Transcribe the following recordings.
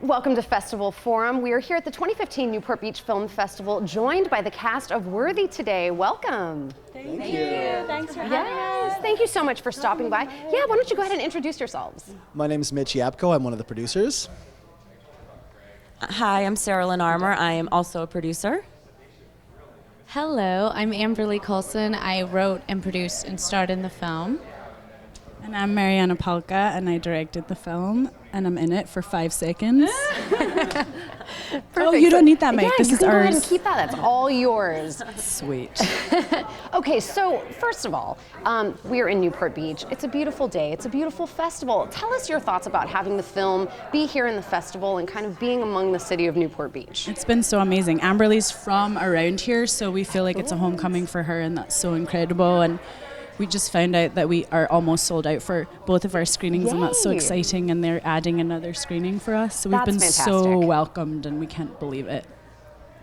Welcome to Festival Forum. We are here at the 2015 Newport Beach Film Festival, joined by the cast of Worthy today. Welcome. Thank you. Thanks for having us. Thank you so much for stopping by. Yeah, why don't you go ahead and introduce yourselves? My name is Mitch Yapko. I'm one of the producers. Hi, I'm Sarah Lynn Armour. I am also a producer. Hello, I'm Amberly Colson. I wrote and produced and starred in the film. And I'm Mariana Palka, and I directed the film, and I'm in it for 5 seconds. Oh, you don't need that mic. Yeah, this you is can go ahead and ours. keep that. That's all yours. Sweet. Okay, so first of all, we are in Newport Beach. It's a beautiful day. It's a beautiful festival. Tell us your thoughts about having the film be here in the festival and kind of being among the city of Newport Beach. It's been so amazing. Amberly's from around here, so we feel like it's a homecoming for her, and that's so incredible. And we just found out that we are almost sold out for both of our screenings, and that's so Yay. exciting, and they're adding another screening for us. So we've That's been fantastic. so welcomed, and we can't believe it.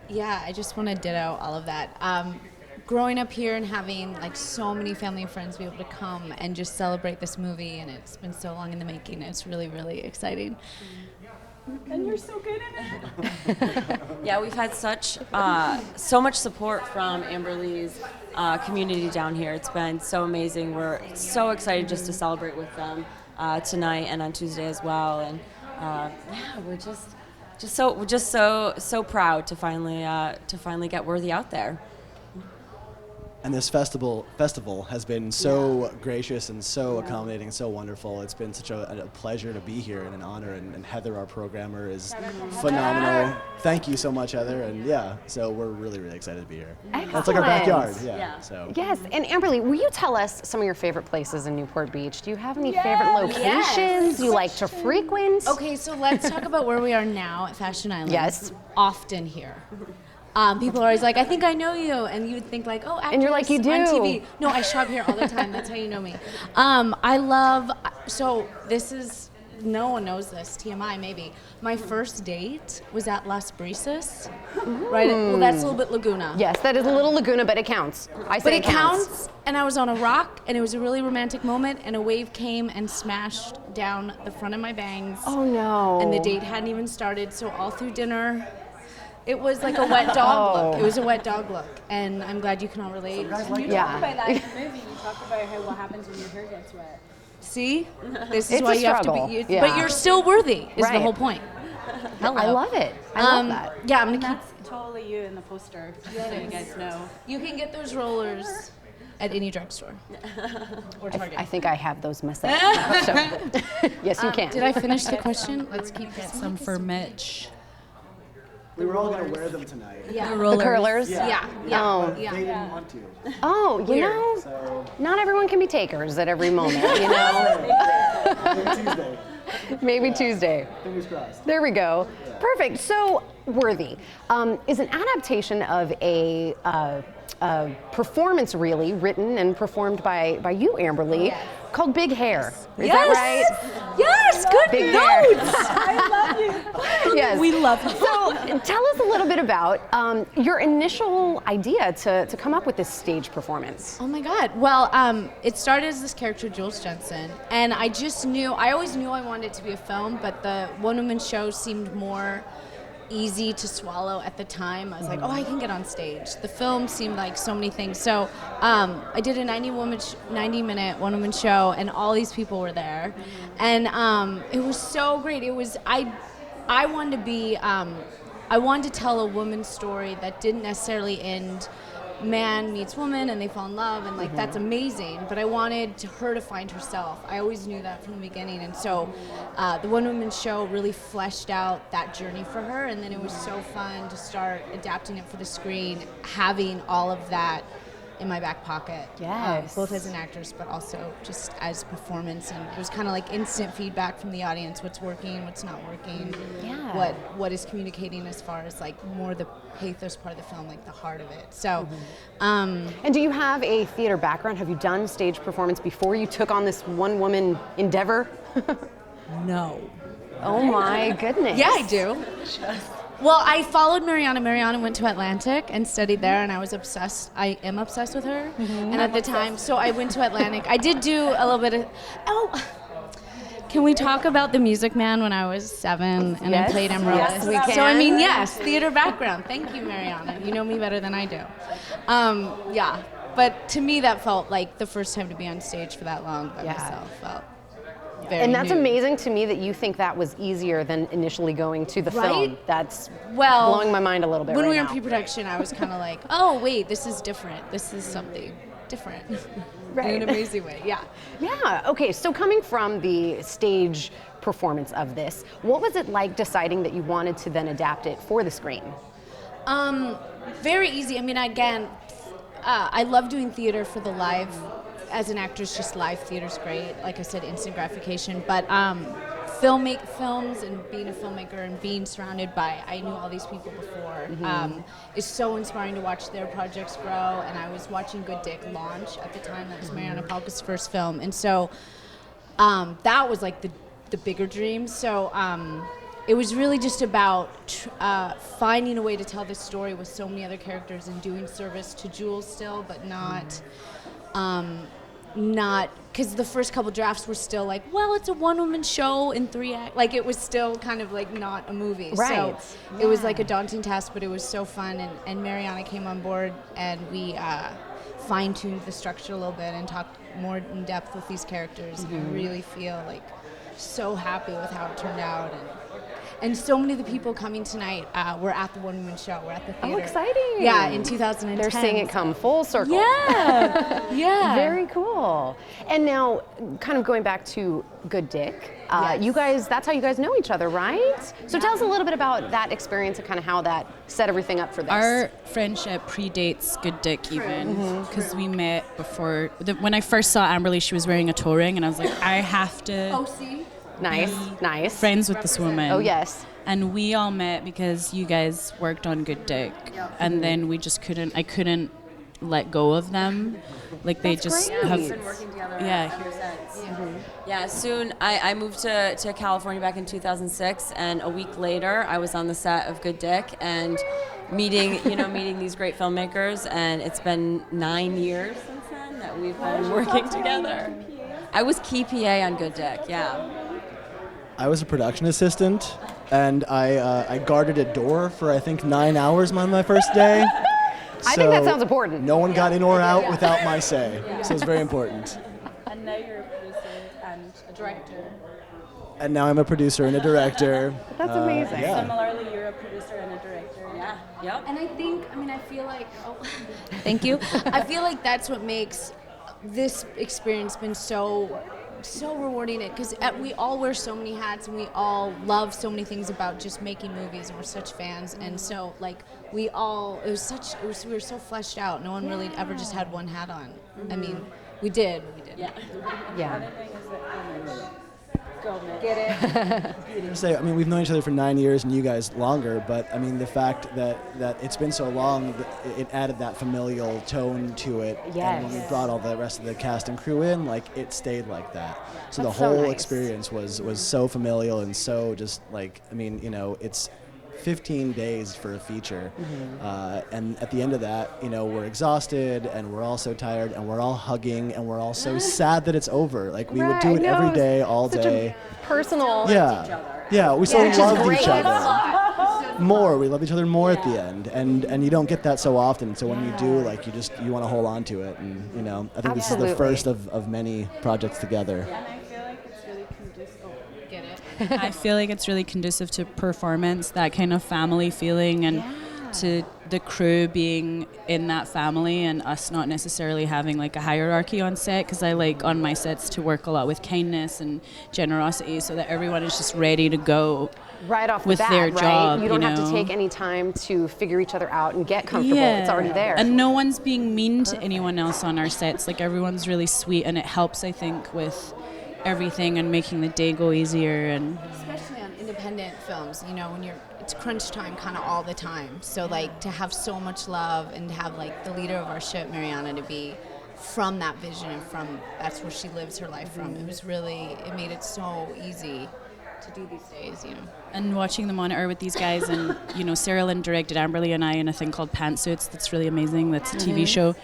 Yeah, I just want to ditto all of that. Growing up here and having like so many family and friends be able to come and just celebrate this movie, and it's been so long in the making. It's really, really exciting. And you're so good at it. Yeah, we've had so much support from Amberly's community down here. It's been so amazing. We're so excited just to celebrate with them tonight and on Tuesday as well. And yeah, we're just so proud to finally get Worthy out there. And this festival has been so gracious and so accommodating, so wonderful. It's been such a pleasure to be here and an honor. And Heather, our programmer, is phenomenal. Thank you so much, Heather. And yeah, so we're really, really excited to be here. Excellent. It's like our backyard. Yeah. Yeah. So. Yes, and Amberly, will you tell us some of your favorite places in Newport Beach? Do you have any favorite locations you like to frequent? Okay, so let's talk about where we are now at Fashion Island. Yes. Often here. People are always like, I think I know you, and you would think like, oh, actress And you're like, you do. on TV. No, I shop here all the time. That's how you know me. So this is, no one knows this, TMI maybe. My first date was at Las Brisas, right? Well, that's a little bit Laguna. Yes, that is a little Laguna, but it counts. I say But it counts, and I was on a rock, and it was a really romantic moment, and a wave came and smashed down the front of my bangs. Oh no. And the date hadn't even started, so all through dinner, it was like a wet dog look. It was a wet dog look, and I'm glad you can all relate. Yeah. About that in the movie, you talk about what happens when your hair gets wet. See, this is It's why a you have to struggle. be. Yeah. But you're still worthy. Is Right. the whole point. Hello. I love it. I love that. Yeah, I'm gonna keep. That's totally you in the poster, so you guys know. You can get those rollers at any drugstore or Target. I think I have those myself. So, yes, you can. Did I finish the question? Let's keep Get some for Mitch. We were all going to wear them tonight. Yeah. The curlers? Yeah. Oh. Yeah. They didn't want to. Oh, you know, So not everyone can be takers at every moment, you know? maybe Tuesday. Maybe Tuesday. Fingers crossed. There we go. Perfect. So, Worthy is an adaptation of a performance, really, written and performed by you, Amberly, called Big Hair. Is that right? Yes. Good Big notes. I love you. Yes. We love you. So, tell us a little bit about your initial idea to come up with this stage performance. Oh my God. Well, it started as this character, Jules Jensen, and I always knew I wanted it to be a film, but the one-woman show seemed more easy to swallow at the time. I was like, oh, I can get on stage. The film seemed like so many things. So I did a 90-minute one-woman show, and all these people were there, and it was so great. It was I wanted to be I wanted to tell a woman's story that didn't necessarily end man meets woman and they fall in love, and like that's amazing, but I wanted her to find herself. I always knew that from the beginning, and so the one woman show really fleshed out that journey for her, and then it was so fun to start adapting it for the screen, having all of that in my back pocket. Yes. Both as an actress, but also just as performance, and it was kind of like instant feedback from the audience: what's working, what's not working, Yeah. what is communicating as far as like more the pathos part of the film, like the heart of it. So, And do you have a theater background? Have you done stage performance before you took on this one-woman endeavor? No. Oh my goodness. yeah, I do. Well, I followed Mariana. Mariana went to Atlantic and studied there, and I was obsessed. I am obsessed with her. And at the time, so I went to Atlantic. I did do a little bit of, Can we talk about The Music Man when I was 7 and Yes. I played Amaryllis? Yes, we So I can. mean, yes, theater background. Thank you, Mariana. You know me better than I do. Yeah, but to me that felt like the first time to be on stage for that long by myself. Felt very And that's new. amazing to me that you think that was easier than initially going to the film. Right? That's Well, blowing my mind a little bit When right we were in now. pre-production, I was kind of like, oh wait, this is different. This is something different. Right. In an amazing way. Yeah. Yeah, okay, so coming from the stage performance of this, what was it like deciding that you wanted to then adapt it for the screen? Very easy. I mean, again, I love doing theater for the live. As an actress, just live theater's great. Like I said, instant gratification. But films and being a filmmaker and being surrounded by, I knew all these people before, is so inspiring to watch their projects grow. And I was watching Good Dick launch at the time. That was Mariana Palka's first film. And so that was like the bigger dream. So it was really just about finding a way to tell this story with so many other characters and doing service to Jules still, but not because the first couple drafts were still like, well, it's a one-woman show in 3 acts. Like it was still kind of like not a movie. Right. So it was like a daunting task, but it was so fun. And Mariana came on board and we fine-tuned the structure a little bit and talked more in depth with these characters. And I really feel like so happy with how it turned out. And so many of the people coming tonight were at the One Woman Show. We're at the theater. Oh, exciting. Yeah, in 2010. They're seeing it come full circle. Yeah, yeah. Very cool. And now, kind of going back to Good Dick, Yes. you guys, that's how you guys know each other, right? So tell us a little bit about that experience and kind of how that set everything up for this. Our friendship predates Good Dick even, because we met before. When I first saw Amberly, she was wearing a toe ring, and I was like, I have to see? Nice. friends with this woman. Oh, yes. And we all met because you guys worked on Good Dick, and then we just I couldn't let go of them. Like they just great. have. We've been working together Yeah. ever since. Yeah, soon I moved to California back in 2006, and a week later I was on the set of Good Dick and meeting these great filmmakers, and it's been 9 years since then that we've been working together. I was key PA on Good Dick, yeah. I was a production assistant, and I guarded a door for I think 9 hours on my first day. I think that sounds important. No one got in or out without my say, so it's very important. And now you're a producer and a director. And now I'm a producer and a director. That's amazing. Yeah. Similarly, you're a producer and a director. Yeah, yep. And I feel like, thank you. I feel like that's what makes this experience been so rewarding, because we all wear so many hats and we all love so many things about just making movies, and we're such fans, and so like we were so fleshed out. No one really ever just had one hat on. I mean, we did. Yeah. Go, Mitch. Get it? Say, I mean, we've known each other for 9 years, and you guys longer. But I mean, the fact that it's been so long, it added that familial tone to it. And when we Yes. brought all the rest of the cast and crew in, like it stayed like that. So That's the so whole nice. experience was so familial and so just like, I mean, it's 15 days for a feature, and at the end of that, we're exhausted and we're all so tired and we're all hugging and we're all so sad that it's over. Like we would do it every day, all Such day. a personal. Yeah, we still Which is loved great. each other more. We love each other more at the end, and you don't get that so often. So when you do, like you want to hold on to it, and I think this is the Absolutely. first of many projects together. And I feel like it's really conducive. Get it? I feel like it's really conducive to performance, that kind of family feeling, and to the crew being in that family, and us not necessarily having like a hierarchy on set, because I like on my sets to work a lot with kindness and generosity, so that everyone is just ready to go Right off with the bat, their right? job. You don't have to know? take any time to figure each other out and get comfortable. It's already there. And no one's being mean to anyone else on our sets. Like everyone's really sweet, and it helps, I think, with everything and making the day go easier. And Especially on independent films, when it's crunch time kind of all the time. So like to have so much love and to have like the leader of our ship, Mariana, to be from that vision and that's where she lives her life from. It made it so easy to do these days, And watching them on air with these guys, and Sarah Lynn directed Amberly and I in a thing called Pantsuits. That's really amazing. That's a TV show,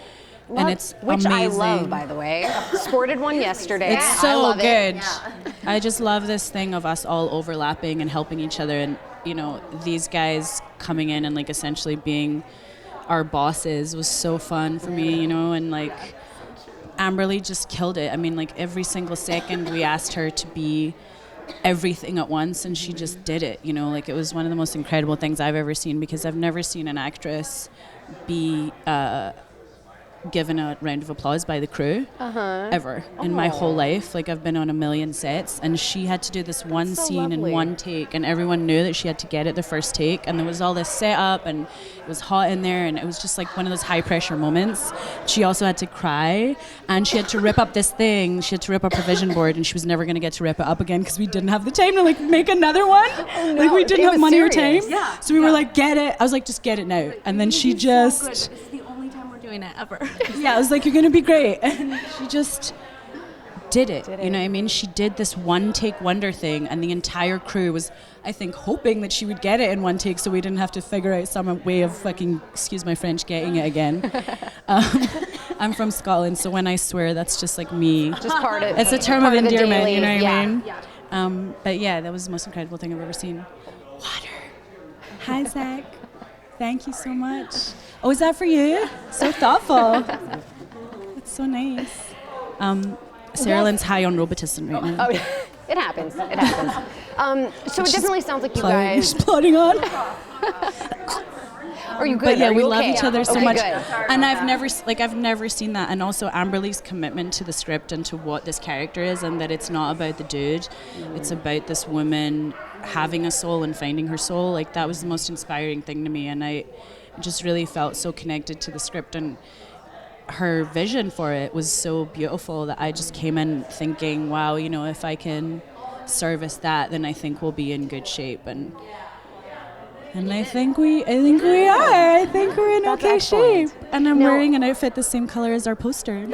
and it's Which amazing. I love, by the way. Sported one yesterday. It's I so love good. It. I just love this thing of us all overlapping and helping each other, and you know, these guys coming in and like essentially being our bosses was so fun for me, you know, and like Amberly just killed it. I mean, like every single second we asked her to be everything at once, and she just did it, you know. Like it was one of the most incredible things I've ever seen, because I've never seen an actress be given a round of applause by the crew ever in my whole life. Like I've been on a million sets, and she had to do this one scene in one take, and everyone knew that she had to get it the first take, and there was all this setup, and it was hot in there, and it was just like one of those high pressure moments. She also had to cry, and she had to rip up this thing. She had to rip up her vision board, and she was never going to get to rip it up again because we didn't have the time to like make another one. Like we didn't have money or time. So we were like, get it. I was like, just get it now. And then she just... So it's the only time we're doing it ever. Yeah, I was like, you're going to be great. And she just did it. You know what I mean? She did this one take wonder thing, and the entire crew was, I think, hoping that she would get it in one take so we didn't have to figure out some way of fucking, excuse my French, getting it again. I'm from Scotland, so when I swear, that's just like me. Just part of it's a term of endearment, you know what I mean? Yeah. But yeah, that was the most incredible thing I've ever seen. Water. Hi, Zach. Thank you so much. Oh, is that for you? So thoughtful. That's so nice. Sarah Lynn's high on Robitussin right now. Oh, it happens. It happens. So it definitely sounds like you She's guys. plodding on. Are you good? But yeah, Are we you love okay? each other so Okay, much. good. And I've never seen that. And also Amberly's commitment to the script and to what this character is, and that it's not about the dude. It's about this woman having a soul and finding her soul. Like that was the most inspiring thing to me, and I just really felt so connected to the script, and her vision for it was so beautiful that I just came in thinking, wow, you know, if I can service that, then I think we'll be in good shape. And I think we are. I think we're in That's okay excellent. shape. And I'm wearing an outfit the same color as our poster.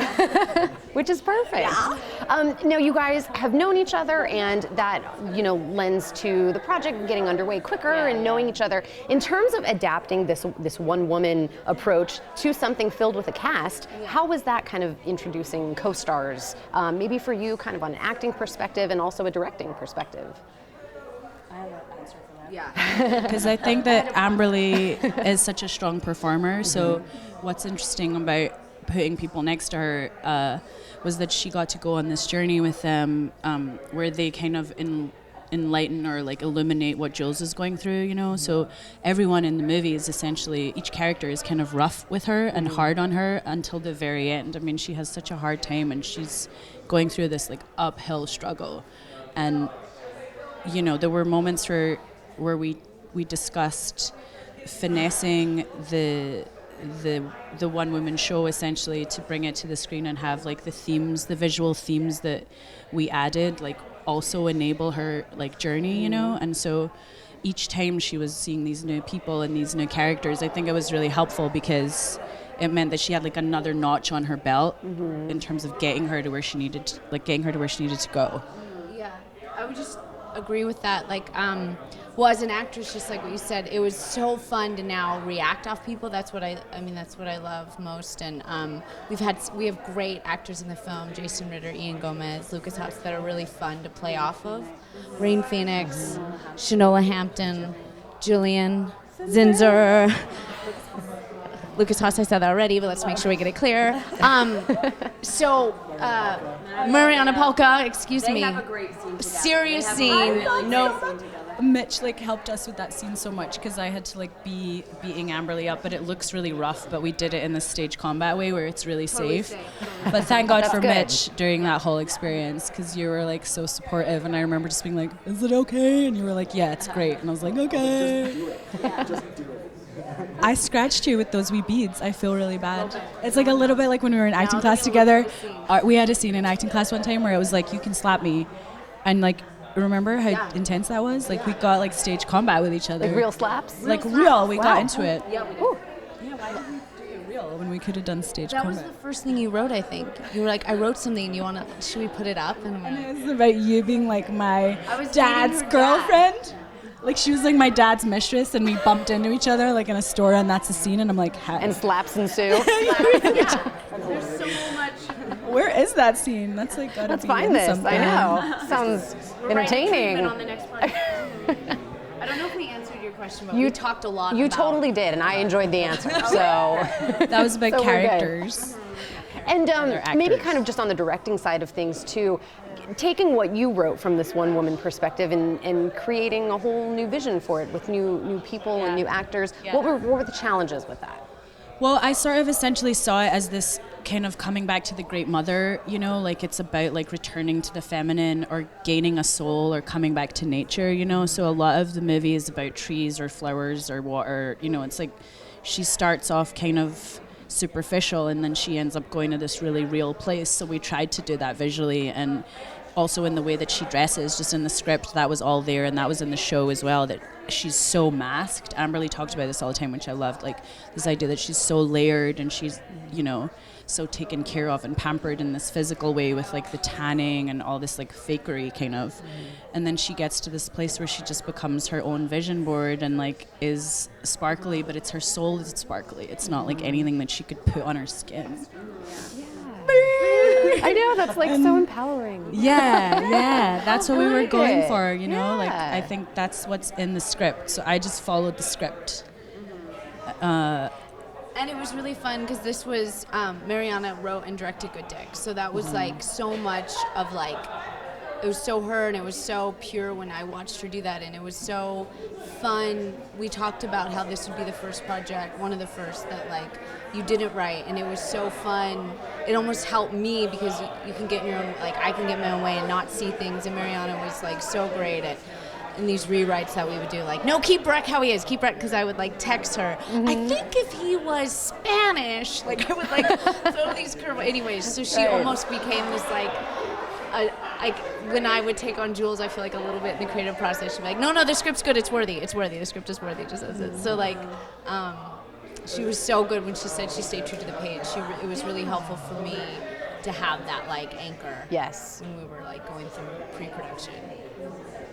Which is perfect. Now you guys have known each other, and that, you know, lends to the project getting underway quicker and knowing each other. In terms of adapting this one woman approach to something filled with a cast, how was that kind of introducing co-stars? Maybe for you, kind of on an acting perspective and also a directing perspective. Because I think that Amberly is such a strong performer. So what's interesting about putting people next to her was that she got to go on this journey with them where they kind of enlighten or like illuminate what Jules is going through, you know. So everyone in the movie is essentially, each character is kind of rough with her and hard on her until the very end. I mean, she has such a hard time, and she's going through this like uphill struggle. And you know, there were moments where we discussed finessing the one woman show essentially to bring it to the screen and have like the themes, the visual themes that we added, like also enable her like journey, you know. And so each time she was seeing these new people and these new characters, I think it was really helpful because it meant that she had like another notch on her belt in terms of getting her to where she needed to go. Yeah, I would just agree with that. Like, well, as an actress, just like what you said, it was so fun to now react off people. That's what I love most. And we have great actors in the film: Jason Ritter, Ian Gomez, Lucas Haas, that are really fun to play off of. Rain Phoenix, Shanola Hampton, Julian Zinzer. Lucas Haas, I said that already, but let's make sure we get it clear. Mariana Polka, excuse me. They have a great scene together. Serious scene. No, Mitch like helped us with that scene so much because I had to like be beating Amberly up, but it looks really rough. But we did it in the stage combat way where it's really safe. But thank God for good. Mitch during that whole experience because you were like so supportive, and I remember just being like, "Is it okay?" And you were like, "Yeah, it's great." And I was like, "Okay." Just do it. I scratched you with those wee beads. I feel really bad. It's like a little bit like when we were in acting class together. We had a scene in acting class one time where it was like, you can slap me. And like, remember how intense that was? Like we got like stage combat with each other. Like real slaps? Like real. We Wow. got into it. Yeah, we did. Yeah, why didn't we do it real when we could have done stage That was combat? the first thing you wrote, I think. You were like, I wrote something, and should we put it up? And we're like, It was about you being like my I was dad's dating her girlfriend. Like she was like my dad's mistress, and we bumped into each other like in a store, and that's the scene. And I'm like, And slaps ensue. There's so much where is that scene? That's like gotta Let's be find in this. something. I know. Sounds entertaining. On the next part. I don't know if we answered your question, but You we talked a lot. You about totally did, and I enjoyed the answer. So, That was about So we're good. characters. and They're maybe actors. kind of just on the directing side of things too, taking what you wrote from this one woman perspective and creating a whole new vision for it with new people and new actors. Yeah. What were the challenges with that? Well, I sort of essentially saw it as this kind of coming back to the Great Mother, you know, like it's about like returning to the feminine or gaining a soul or coming back to nature, you know. So a lot of the movie is about trees or flowers or water, you know. It's like she starts off kind of superficial and then she ends up going to this really real place. So we tried to do that visually, and also in the way that she dresses, just in the script, that was all there, and that was in the show as well, that she's so masked. Amberly talked about this all the time, which I loved, like this idea that she's so layered and she's, you know, so taken care of and pampered in this physical way with like the tanning and all this like fakery kind of. And then she gets to this place where she just becomes her own vision board and like is sparkly, but it's her soul that's sparkly. It's not like anything that she could put on her skin. I know, that's like so empowering. Yeah, that's what we were like going it. for, you know? Like, Yeah. I think that's what's in the script. So I just followed the script. And it was really fun because this was Mariana wrote and directed Good Dick, so that was like so much of like it was so her and it was so pure when I watched her do that, and it was so fun. We talked about how this would be the first project, one of the first that like you didn't write, and it was so fun. It almost helped me because you can get in your own, like I can get my own way and not see things, and Mariana was like so great at in these rewrites that we would do, like, no, keep Breck how he is, keep Breck, because I would like text her. I think if he was Spanish, like I would like throw these curveballs. Anyways, so she almost became this like when I would take on Jules, I feel like a little bit in the creative process, she'd be like, no, the script's good, it's worthy, the script is worthy, just as it. So like, she was so good when she said she stayed true to the page. It was really helpful for me to have that like anchor. Yes. When we were like going through pre-production.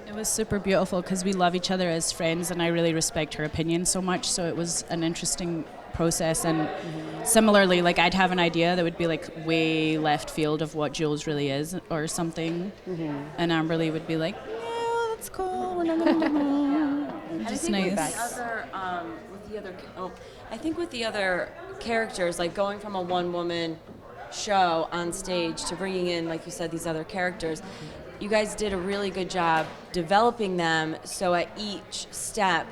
It was super beautiful because we love each other as friends, and I really respect her opinion so much. So it was an interesting process. And similarly, like I'd have an idea that would be like way left field of what Jules really is or something, and Amberly would be like, "Yeah, that's cool. We're not gonna do just nice." I think with the other characters, like going from a one-woman show on stage to bringing in, like you said, these other characters, you guys did a really good job developing them, so at each step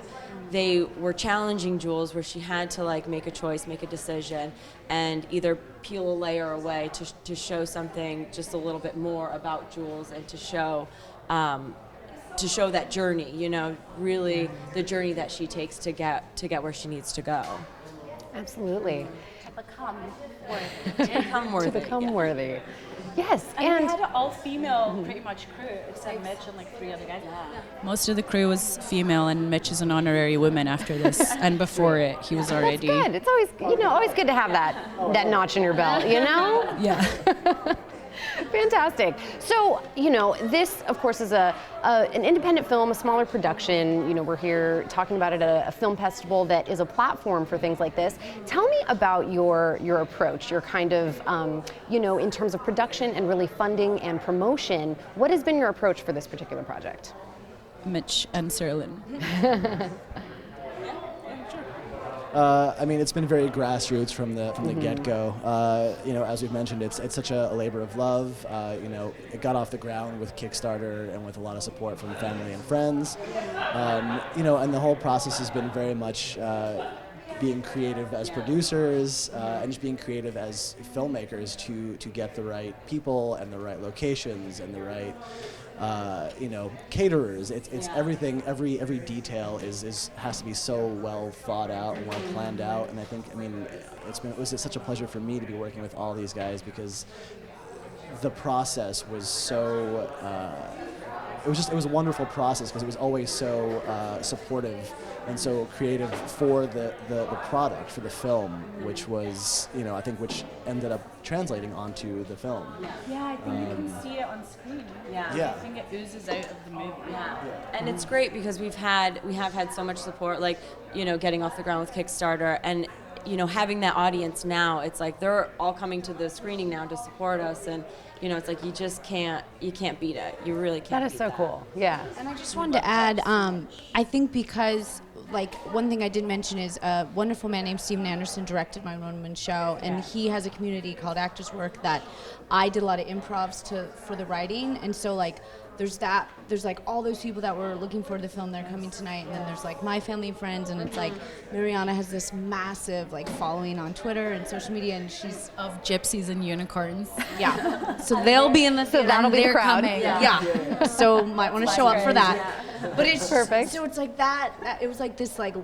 they were challenging Jules, where she had to like make a choice, make a decision, and either peel a layer away to show something just a little bit more about Jules, and to show that journey, you know, really the journey that she takes to get where she needs to go. Absolutely. Become worthy. To become worthy. Yes, And we had an all-female, pretty much, crew, except Mitch and like 3 other guys. Most of the crew was female, and Mitch is an honorary woman after this, and before it, he was already. that's good. It's always, always good to have that notch in your belt, you know? Yeah. Fantastic. So, this, of course, is an independent film, a smaller production. We're here talking about it at a film festival that is a platform for things like this. Tell me about your approach, your kind of, in terms of production and really funding and promotion. What has been your approach for this particular project? Mitch and Serlin. It's been very grassroots from the get-go. As we've mentioned, it's such a labor of love. It got off the ground with Kickstarter and with a lot of support from family and friends. And the whole process has been very much being creative as producers and just being creative as filmmakers to get the right people and the right locations and the right caterers. It's everything. Every detail has to be so well thought out and well planned out. And I think it was such a pleasure for me to be working with all these guys, because the process was so. It was a wonderful process because it was always so supportive and so creative for the product, for the film, which was, I think, which ended up translating onto the film. Yeah, I think you can see it on screen. Yeah. I think it oozes out of the movie. Yeah. And it's great because we have had so much support, like, getting off the ground with Kickstarter, and having that audience now, it's like they're all coming to the screening now to support us, and it's like you can't beat it. You really can't. That is beat so that. cool. Yeah. And I just wanted to add, I think because, like, one thing I did mention is a wonderful man named Steven Anderson directed my one-woman show, and he has a community called Actors Work that I did a lot of improvs for the writing, and so, like, there's like all those people that were looking forward to the film, they're coming tonight, and then there's like my family and friends, and it's like Mariana has this massive like following on Twitter and social media, and she's Of gypsies and unicorns. yeah. So they'll be in the So that'll be the crowd. coming. yeah. So might want to show up for that. But it's Perfect. So it's like that. It was like this like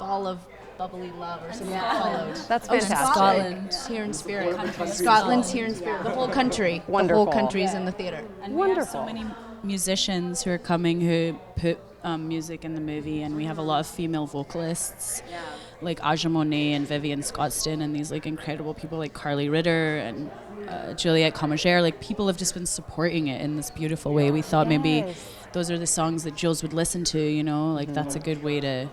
ball of bubbly love or something that followed. That's Oh, fantastic. Scotland's here in spirit. Scotland's here in spirit. The whole country. Wonderful. The whole country's in the theater. And we have Wonderful. so many musicians who are coming who put music in the movie, and we have a lot of female vocalists, like Aja Monet and Vivian Scottston, and these like incredible people like Carly Ritter and Juliette Comagere. Like, people have just been supporting it in this beautiful way. We thought maybe those are the songs that Jules would listen to, like that's a good way to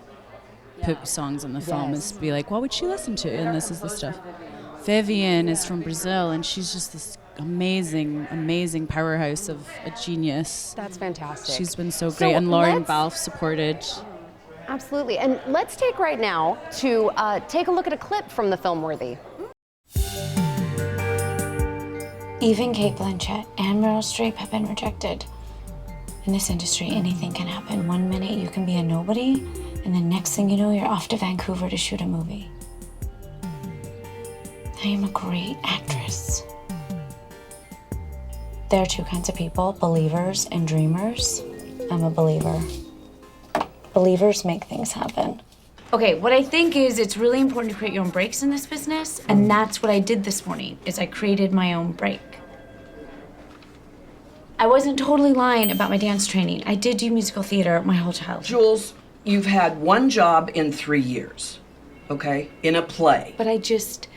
put songs in the film, is be like, what would she listen to? And this is the stuff. Vivian is from Brazil, and she's just this amazing powerhouse of a genius. That's fantastic. She's been so So great, and Lauren let's- Balfe supported. Absolutely. And let's take right now to take a look at a clip from the film Worthy. Even Kate Blanchett and Meryl Streep have been rejected. In this industry, anything can happen. One minute you can be a nobody, and the next thing you know, you're off to Vancouver to shoot a movie. I am a great actress. There are two kinds of people, believers and dreamers. I'm a believer. Believers make things happen. Okay, what I think is it's really important to create your own breaks in this business, and that's what I did this morning, is I created my own break. I wasn't totally lying about my dance training. I did do musical theater my whole childhood. Jules, you've had one job in 3 years, okay? In a play. But I just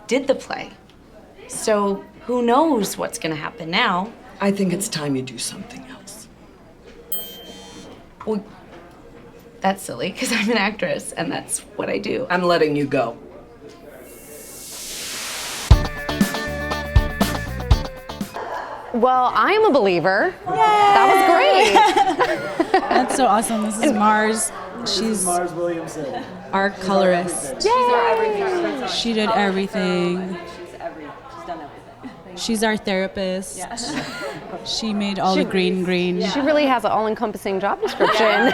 did the play. So who knows what's gonna happen now? I think it's time you do something else. Well, that's silly, because I'm an actress, and that's what I do. I'm letting you go. Well, I am a believer. Yay! That was great. That's so awesome. This is Mars. She's Mars Williamson. our colorist. She did everything. She's done everything. She's our therapist. She made all the green. She really has an all-encompassing job description.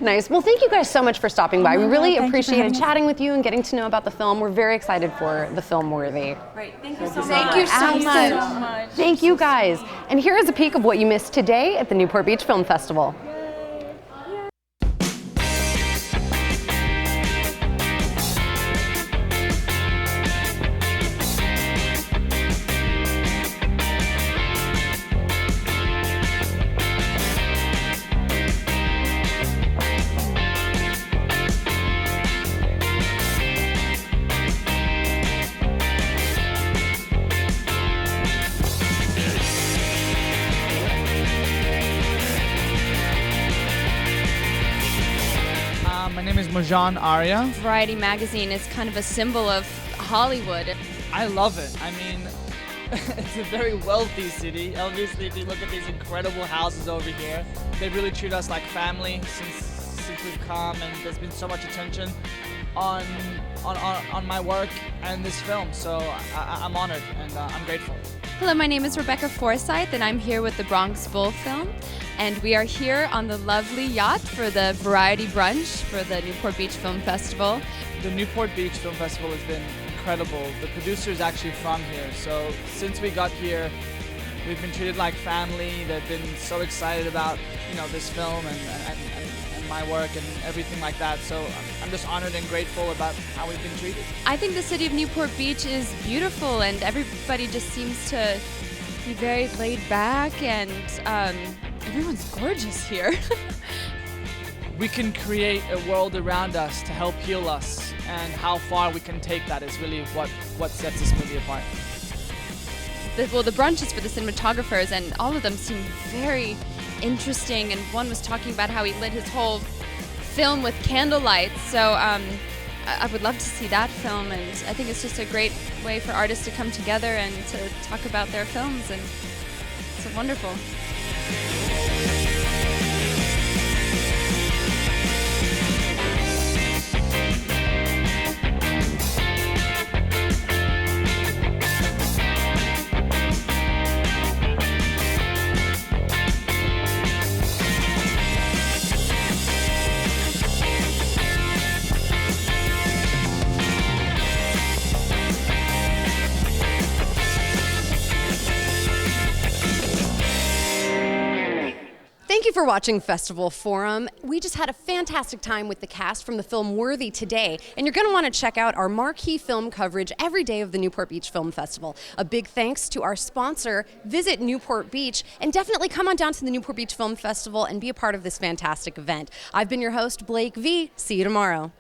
Nice. Well, thank you guys so much for stopping by. We really appreciated chatting with you and getting to know about the film. We're very excited for the film Worthy. Right. Thank you so much. Thank you so much. Thank you guys. And here is a peek of what you missed today at the Newport Beach Film Festival. My name is Marjan Arya. Variety magazine is kind of a symbol of Hollywood. I love it. I mean, it's a very wealthy city. Obviously, if you look at these incredible houses over here, they really treat us like family since we've come, and there's been so much attention on my work and this film. So I'm honored and I'm grateful. Hello, my name is Rebecca Forsyth, and I'm here with the Bronx Bull Film. And we are here on the lovely yacht for the Variety Brunch for the Newport Beach Film Festival. The Newport Beach Film Festival has been incredible. The producer is actually from here, so since we got here, we've been treated like family. They've been so excited about this film and my work and everything like that. So I'm just honored and grateful about how we've been treated. I think the city of Newport Beach is beautiful, and everybody just seems to be very laid back, and everyone's gorgeous here. We can create a world around us to help heal us, and how far we can take that is really what sets this movie apart. The brunch is for the cinematographers, and all of them seem very interesting, and one was talking about how he lit his whole film with candlelight. So I would love to see that film, and I think it's just a great way for artists to come together and to talk about their films, and it's wonderful. Thank you for watching Festival Forum. We just had a fantastic time with the cast from the film Worthy today, and you're going to want to check out our marquee film coverage every day of the Newport Beach Film Festival. A big thanks to our sponsor. Visit Newport Beach, and definitely come on down to the Newport Beach Film Festival and be a part of this fantastic event. I've been your host, Blake V. See you tomorrow.